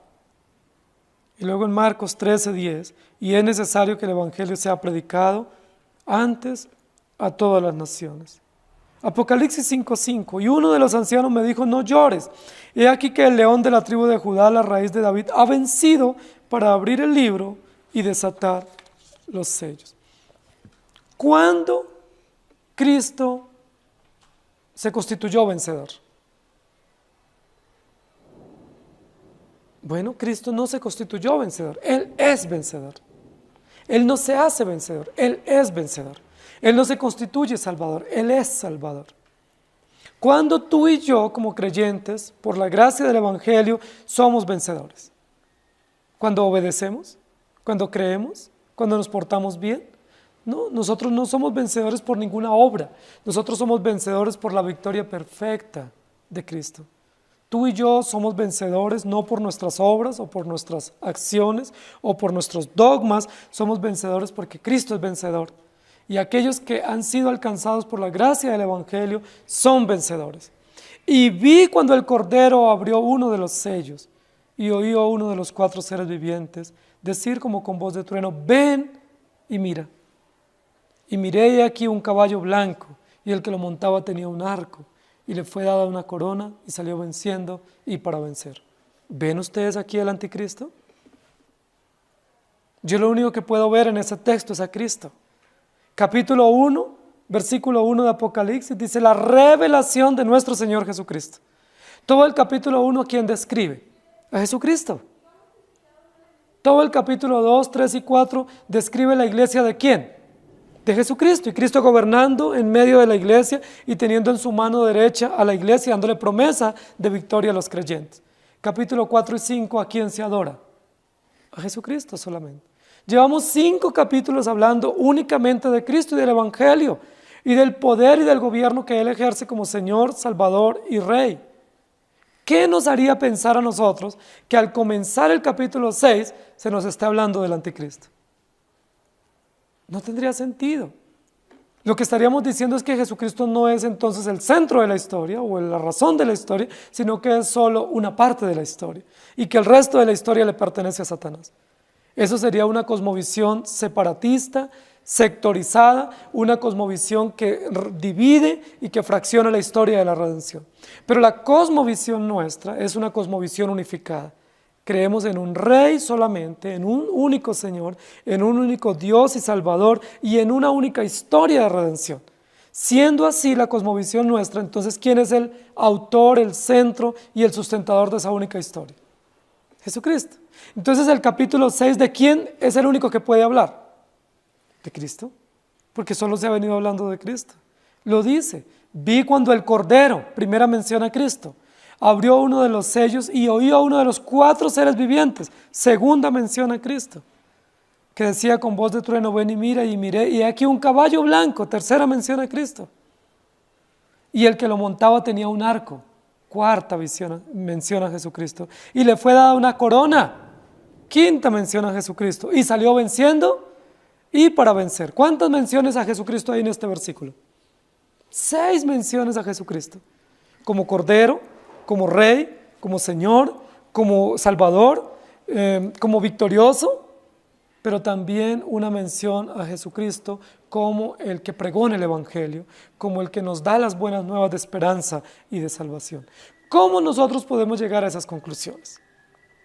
Y luego en Marcos 13:10, y es necesario que el evangelio sea predicado antes a todas las naciones. Apocalipsis 5:5, y uno de los ancianos me dijo, no llores, he aquí que el león de la tribu de Judá, la raíz de David, ha vencido para abrir el libro y desatar los sellos. ¿Cuándo Cristo se constituyó vencedor? Bueno, Cristo no se constituyó vencedor, Él es vencedor. Él no se hace vencedor, Él es vencedor. Él no se constituye Salvador, Él es Salvador. Cuando tú y yo, como creyentes, por la gracia del Evangelio, somos vencedores. Cuando obedecemos, cuando creemos, cuando nos portamos bien. No, nosotros no somos vencedores por ninguna obra. Nosotros somos vencedores por la victoria perfecta de Cristo. Tú y yo somos vencedores no por nuestras obras o por nuestras acciones o por nuestros dogmas. Somos vencedores porque Cristo es vencedor. Y aquellos que han sido alcanzados por la gracia del Evangelio son vencedores. Y vi cuando el Cordero abrió uno de los sellos y oí a uno de los 4 seres vivientes decir como con voz de trueno, ven y mira. Y miré y aquí un caballo blanco y el que lo montaba tenía un arco y le fue dada una corona y salió venciendo y para vencer. ¿Ven ustedes aquí al anticristo? Yo lo único que puedo ver en ese texto es a Cristo. Capítulo 1, versículo 1 de Apocalipsis, dice la revelación de nuestro Señor Jesucristo. Todo el capítulo 1, ¿quién describe? A Jesucristo. Todo el capítulo 2, 3 y 4 describe la iglesia ¿de quién? De Jesucristo. Y Cristo gobernando en medio de la iglesia y teniendo en su mano derecha a la iglesia, dándole promesa de victoria a los creyentes. Capítulo 4 y 5, ¿a quién se adora? A Jesucristo solamente. Llevamos 5 capítulos hablando únicamente de Cristo y del Evangelio y del poder y del gobierno que Él ejerce como Señor, Salvador y Rey. ¿Qué nos haría pensar a nosotros que al comenzar el capítulo 6 se nos esté hablando del anticristo? No tendría sentido. Lo que estaríamos diciendo es que Jesucristo no es entonces el centro de la historia o la razón de la historia, sino que es solo una parte de la historia y que el resto de la historia le pertenece a Satanás. Eso sería una cosmovisión separatista, sectorizada, una cosmovisión que divide y que fracciona la historia de la redención. Pero la cosmovisión nuestra es una cosmovisión unificada. Creemos en un Rey solamente, en un único Señor, en un único Dios y Salvador y en una única historia de redención. Siendo así la cosmovisión nuestra, entonces, ¿quién es el autor, el centro y el sustentador de esa única historia? Jesucristo. Entonces el capítulo 6, ¿de quién es el único que puede hablar? De Cristo, porque solo se ha venido hablando de Cristo. Lo dice, vi cuando el Cordero, primera mención a Cristo, abrió uno de los sellos y oí a uno de los 4 seres vivientes, segunda mención a Cristo, que decía con voz de trueno, ven y mira, y miré, y aquí un caballo blanco, tercera mención a Cristo. Y el que lo montaba tenía un arco, cuarta mención a Jesucristo, y le fue dada una corona, quinta mención a Jesucristo, y salió venciendo y para vencer. ¿Cuántas menciones a Jesucristo hay en este versículo? 6 menciones a Jesucristo, como Cordero, como Rey, como Señor, como Salvador, como victorioso, pero también una mención a Jesucristo como el que pregona el Evangelio, como el que nos da las buenas nuevas de esperanza y de salvación. ¿Cómo nosotros podemos llegar a esas conclusiones?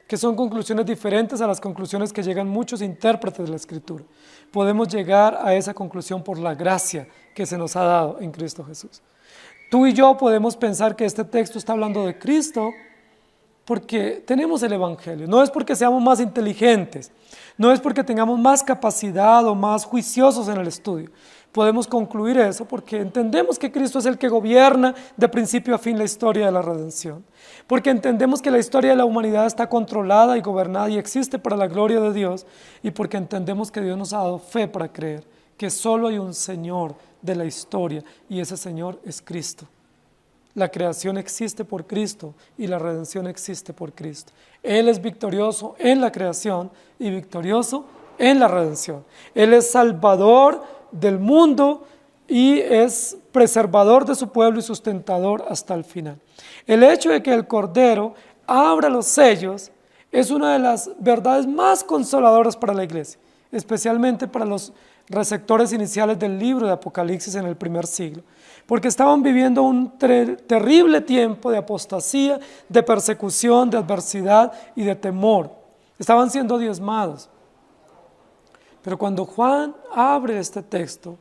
que son conclusiones diferentes a las conclusiones que llegan muchos intérpretes de la Escritura. Podemos llegar a esa conclusión por la gracia que se nos ha dado en Cristo Jesús. Tú y yo podemos pensar que este texto está hablando de Cristo porque tenemos el Evangelio. No es porque seamos más inteligentes, no es porque tengamos más capacidad o más juiciosos en el estudio. Podemos concluir eso porque entendemos que Cristo es el que gobierna de principio a fin la historia de la redención. Porque entendemos que la historia de la humanidad está controlada y gobernada y existe para la gloria de Dios. Y porque entendemos que Dios nos ha dado fe para creer que solo hay un Señor de la historia y ese Señor es Cristo. La creación existe por Cristo y la redención existe por Cristo. Él es victorioso en la creación y victorioso en la redención. Él es salvador del mundo y es preservador de su pueblo y sustentador hasta el final. El hecho de que el Cordero abra los sellos es una de las verdades más consoladoras para la iglesia, especialmente para los receptores iniciales del libro de Apocalipsis en el primer siglo, porque estaban viviendo un terrible tiempo de apostasía, de persecución, de adversidad y de temor. Estaban siendo diezmados. Pero cuando Juan abre este texto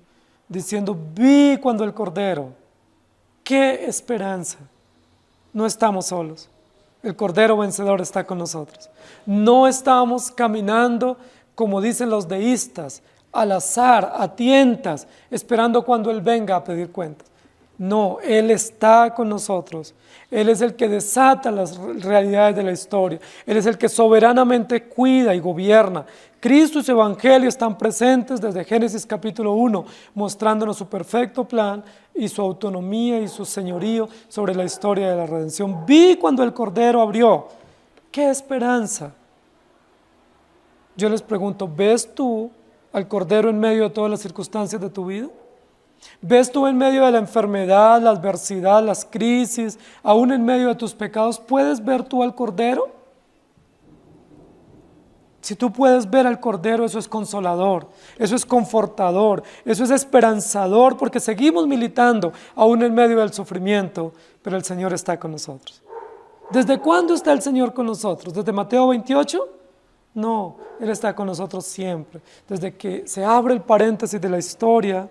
diciendo, vi cuando el Cordero, ¡qué esperanza! No estamos solos. El Cordero vencedor está con nosotros. No estamos caminando, como dicen los deístas, al azar, a tientas, esperando cuando Él venga a pedir cuentas. No, Él está con nosotros. Él es el que desata las realidades de la historia. Él es el que soberanamente cuida y gobierna. Cristo y su Evangelio están presentes desde Génesis capítulo 1, mostrándonos su perfecto plan y su autonomía y su señorío sobre la historia de la redención. Vi cuando el Cordero abrió. ¡Qué esperanza! Yo les pregunto, ¿ves tú al Cordero en medio de todas las circunstancias de tu vida? ¿Ves tú en medio de la enfermedad, la adversidad, las crisis, aún en medio de tus pecados? ¿Puedes ver tú al Cordero? Si tú puedes ver al Cordero, eso es consolador, eso es confortador, eso es esperanzador, porque seguimos militando aún en medio del sufrimiento, pero el Señor está con nosotros. ¿Desde cuándo está el Señor con nosotros? ¿Desde Mateo 28? No, Él está con nosotros siempre. Desde que se abre el paréntesis de la historia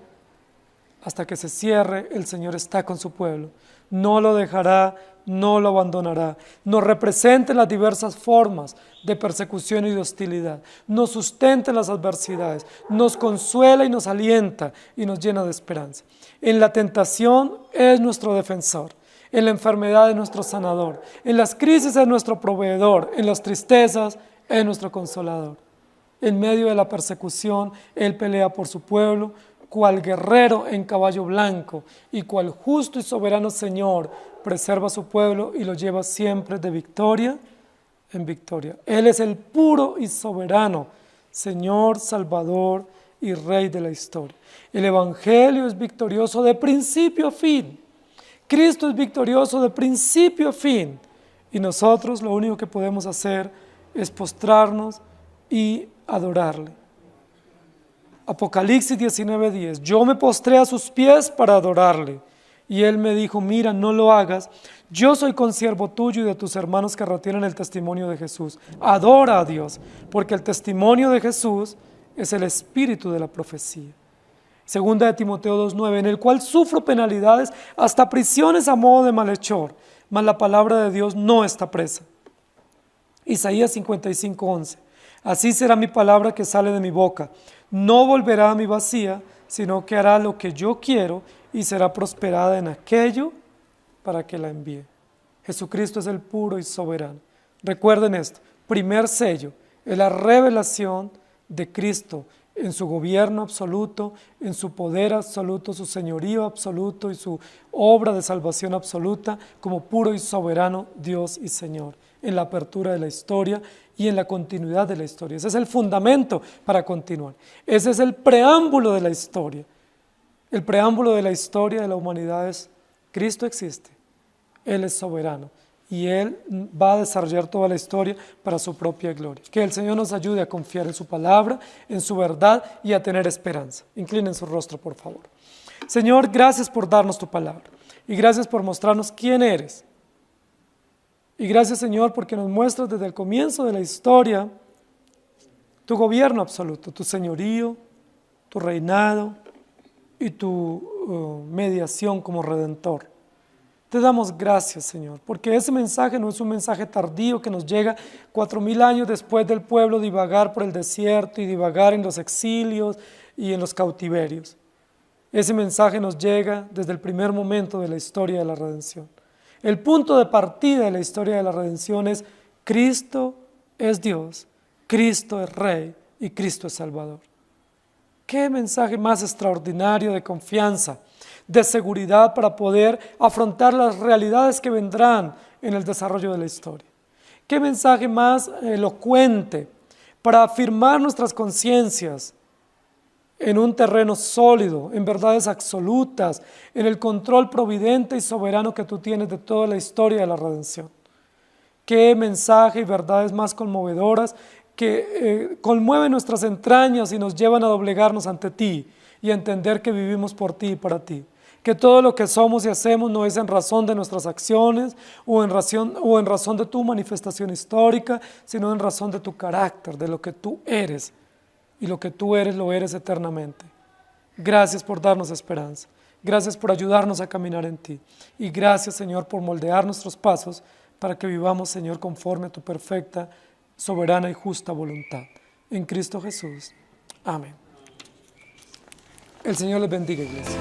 hasta que se cierre, el Señor está con su pueblo. No lo dejará, no lo abandonará. Nos representa en las diversas formas de persecución y de hostilidad. Nos sustenta en las adversidades. Nos consuela y nos alienta y nos llena de esperanza. En la tentación es nuestro defensor. En la enfermedad es nuestro sanador. En las crisis es nuestro proveedor. En las tristezas es nuestro consolador. En medio de la persecución, Él pelea por su pueblo, cual guerrero en caballo blanco, y cual justo y soberano Señor preserva a su pueblo y lo lleva siempre de victoria en victoria. Él es el puro y soberano Señor, Salvador y Rey de la historia. El Evangelio es victorioso de principio a fin. Cristo es victorioso de principio a fin. Y nosotros lo único que podemos hacer es postrarnos y adorarle. Apocalipsis 19:10, yo me postré a sus pies para adorarle. Y él me dijo, mira, no lo hagas, yo soy consiervo tuyo y de tus hermanos que retienen el testimonio de Jesús. Adora a Dios, porque el testimonio de Jesús es el espíritu de la profecía. Segunda de Timoteo 2:9, en el cual sufro penalidades, hasta prisiones a modo de malhechor, mas la palabra de Dios no está presa. Isaías 55:11, así será mi palabra que sale de mi boca. No volverá a mi vacía, sino que hará lo que yo quiero y será prosperada en aquello para que la envíe. Jesucristo es el puro y soberano. Recuerden esto, primer sello es la revelación de Cristo en su gobierno absoluto, en su poder absoluto, su señorío absoluto y su obra de salvación absoluta como puro y soberano Dios y Señor, en la apertura de la historia y en la continuidad de la historia. Ese es el fundamento para continuar. Ese es el preámbulo de la historia. El preámbulo de la historia de la humanidad es: Cristo existe, Él es soberano y Él va a desarrollar toda la historia para su propia gloria. Que el Señor nos ayude a confiar en su palabra, en su verdad y a tener esperanza. Inclinen su rostro, por favor. Señor, gracias por darnos tu palabra y gracias por mostrarnos quién eres. Y gracias, Señor, porque nos muestras desde el comienzo de la historia tu gobierno absoluto, tu señorío, tu reinado y tu mediación como redentor. Te damos gracias, Señor, porque ese mensaje no es un mensaje tardío que nos llega 4000 años después del pueblo divagar por el desierto y divagar en los exilios y en los cautiverios. Ese mensaje nos llega desde el primer momento de la historia de la redención. El punto de partida de la historia de la redención es Cristo es Dios, Cristo es Rey y Cristo es Salvador. ¿Qué mensaje más extraordinario de confianza, de seguridad para poder afrontar las realidades que vendrán en el desarrollo de la historia? ¿Qué mensaje más elocuente para afirmar nuestras conciencias en un terreno sólido, en verdades absolutas, en el control providente y soberano que tú tienes de toda la historia de la redención? Qué mensaje y verdades más conmovedoras que conmueven nuestras entrañas y nos llevan a doblegarnos ante ti y a entender que vivimos por ti y para ti. Que todo lo que somos y hacemos no es en razón de nuestras acciones o en razón de tu manifestación histórica, sino en razón de tu carácter, de lo que tú eres. Y lo que tú eres, lo eres eternamente. Gracias por darnos esperanza. Gracias por ayudarnos a caminar en ti. Y gracias, Señor, por moldear nuestros pasos para que vivamos, Señor, conforme a tu perfecta, soberana y justa voluntad. En Cristo Jesús. Amén. El Señor les bendiga, iglesia.